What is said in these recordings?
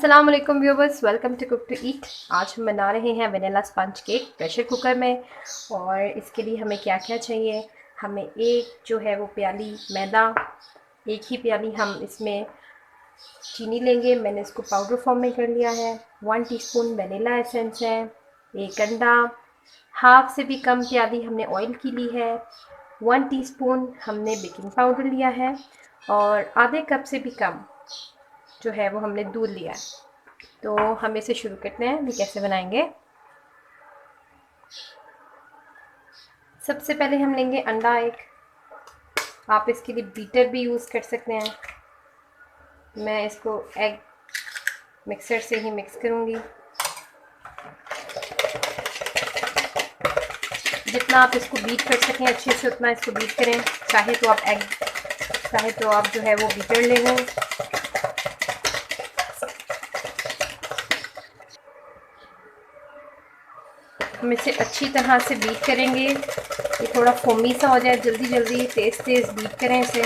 अस्सलाम वालेकुम viewers, welcome to cook to eat. आज हम बना रहे हैं vanilla sponge cake pressure cooker में। और इसके लिए हमें क्या क्या चाहिए। हमें एक जो है वो प्याली मैदा, एक ही प्याली हम इसमें चीनी लेंगे। मैंने इसको पाउडर फॉर्म में कर लिया है। 1 टीस्पून वनीला एसेंस है। एक अंडा, हाफ से भी कम प्याली हमने ऑयल की ली है। 1 टीस्पून हमने बेकिंग पाउडर लिया है। और आधे कप से भी कम जो है वो हमने दूध लिया है। तो हम इसे शुरू करते हैं, भी कैसे बनाएंगे। सबसे पहले हम लेंगे अंडा एक। आप इसके लिए बीटर भी यूज़ कर सकते हैं। मैं इसको एग मिक्सर से ही मिक्स करूँगी। जितना आप इसको बीट कर सकें अच्छे से उतना इसको बीट करें। चाहे तो आप जो है वो बीटर ले लें। हम इसे अच्छी तरह से बीट करेंगे। ये थोड़ा फोमी सा हो जाए, जल्दी जल्दी तेज़ तेज़ बीट करें इसे।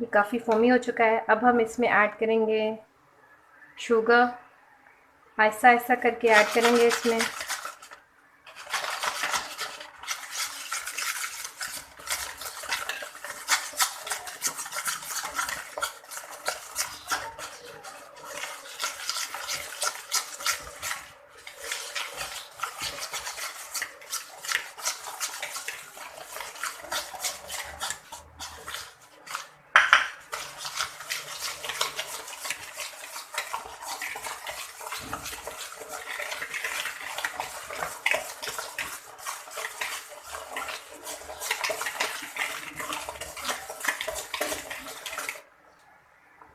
ये काफ़ी फोमी हो चुका है। अब हम इसमें ऐड करेंगे शुगर। आहिस्ता आहिस्ता करके ऐड करेंगे इसमें।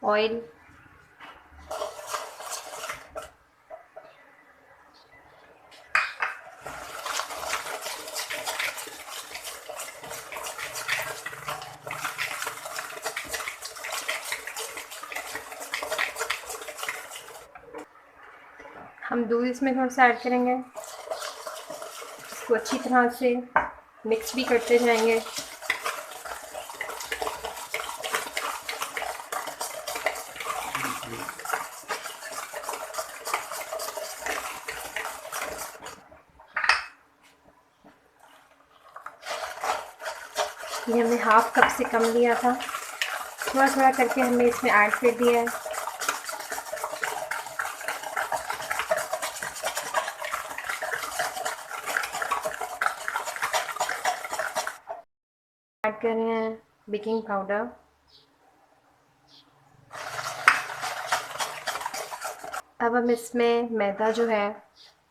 ऑयल, हम दूध इसमें थोड़ा सा ऐड करेंगे। इसको अच्छी तरह से मिक्स भी करते जाएंगे। ये हमने हाफ कप से कम लिया था। थोड़ा थोड़ा करके हमने इसमें ऐड कर दिया है। ऐड कर रहे हैं बेकिंग पाउडर। अब हम इसमें मैदा जो है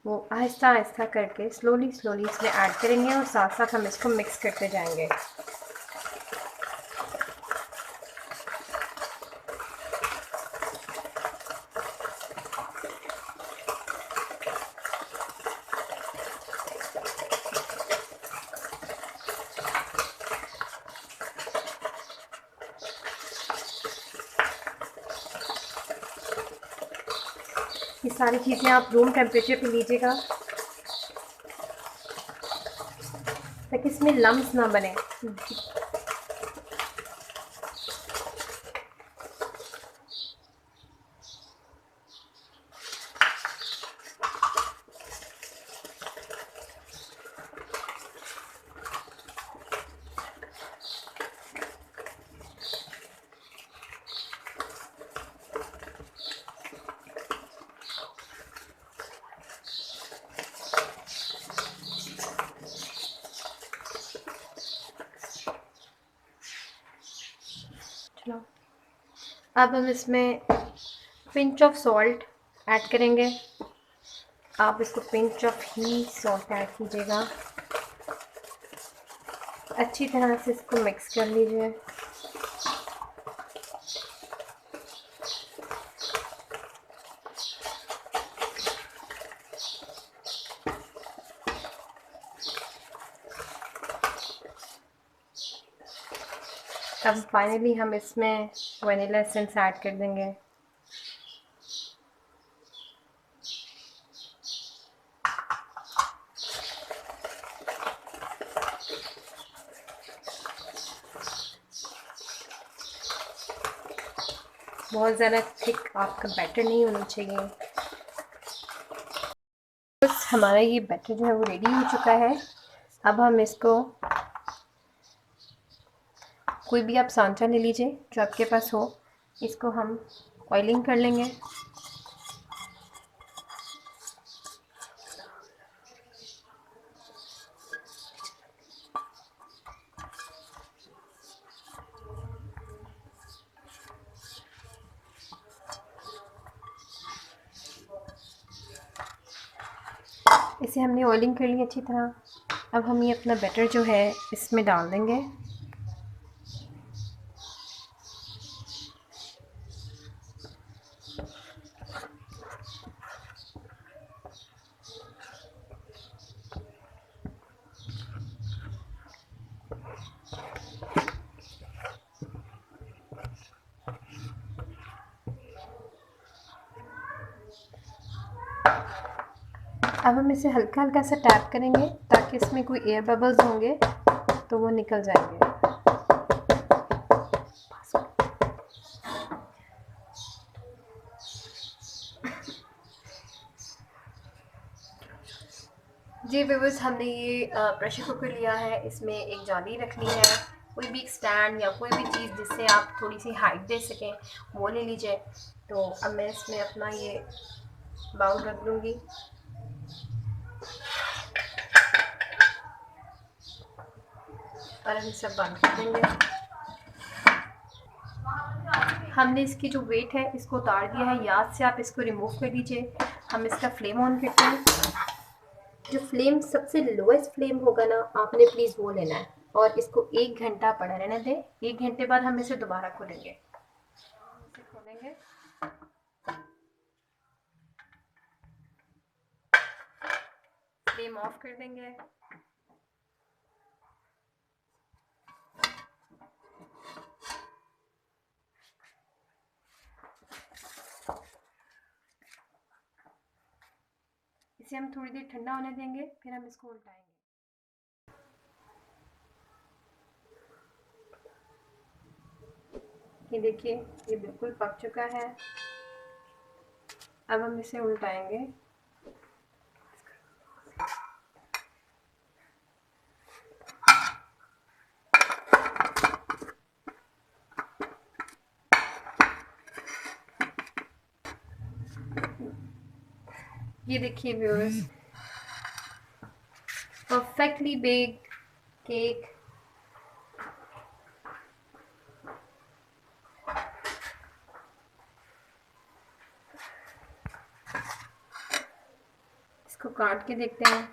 वो आहिस्ता आहिस्ता करके स्लोली स्लोली इसमें ऐड करेंगे और साथ साथ हम इसको मिक्स करते जाएंगे। ये सारी चीज़ें आप रूम टेम्परेचर पे लीजिएगा ताकि इसमें लम्स ना बने। चलो, अब हम इसमें पिंच ऑफ सॉल्ट ऐड करेंगे। आप इसको pinch of he salt add कीजिएगा। अच्छी तरह से इसको मिक्स कर लीजिए। अब फाइनली हम इसमें वनीला एसेंस ऐड कर देंगे। बहुत ज़्यादा थिक आपका बैटर नहीं होना चाहिए। बस हमारा ये बैटर जो है वो रेडी हो चुका है। अब हम इसको, कोई भी आप सांचा ले लीजिए जो आपके पास हो, इसको हम ऑयलिंग कर लेंगे। इसे हमने ऑयलिंग कर ली अच्छी तरह। अब हम ये अपना बैटर जो है इसमें डाल देंगे। अब हम इसे हल्का हल्का सा टैप करेंगे ताकि इसमें कोई एयर बबल्स होंगे तो वो निकल जाएंगे। जी व्यूअर्स, हमने ये प्रेशर कुकर लिया है। इसमें एक जाली रखनी है, कोई भी एक स्टैंड या कोई भी चीज़ जिससे आप थोड़ी सी हाइट दे सकें वो ले लीजिए। तो अब मैं इसमें अपना ये बाउल रख लूँगी। और हम इसे बंद कर देंगे। हमने इसकी जो वेट है इसको उतार दिया है, याद से आप इसको रिमूव कर दीजिए। हम इसका फ्लेम ऑन करते हैं। जो फ्लेम सबसे लोएस्ट फ्लेम होगा ना, आपने प्लीज़ वो लेना है और इसको 1 घंटा पड़ा रहने दें। 1 घंटे बाद हम इसे दोबारा खोलेंगे। इसे खोलेंगे, फ्लेम ऑफ कर देंगे। इसे हम थोड़ी देर ठंडा होने देंगे, फिर हम इसको उल्टाएंगे। ये देखिए, ये बिल्कुल पक चुका है। अब हम इसे उल्टाएंगे। ये देखिए व्यूअर्स, परफेक्टली बेक्ड केक। इसको काट के देखते हैं।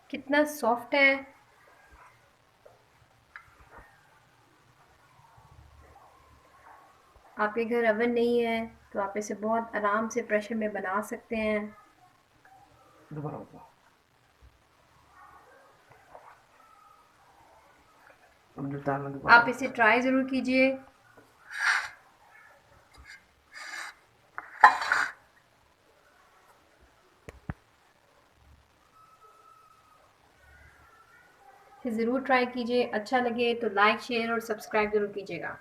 कितना सॉफ्ट है। आपके घर ओवन नहीं है तो आप इसे बहुत आराम से प्रेशर में बना सकते हैं। दोबारा बताओ। आप इसे ट्राई ज़रूर कीजिए। ज़रूर ट्राई कीजिए। अच्छा लगे तो लाइक, शेयर और सब्सक्राइब ज़रूर कीजिएगा।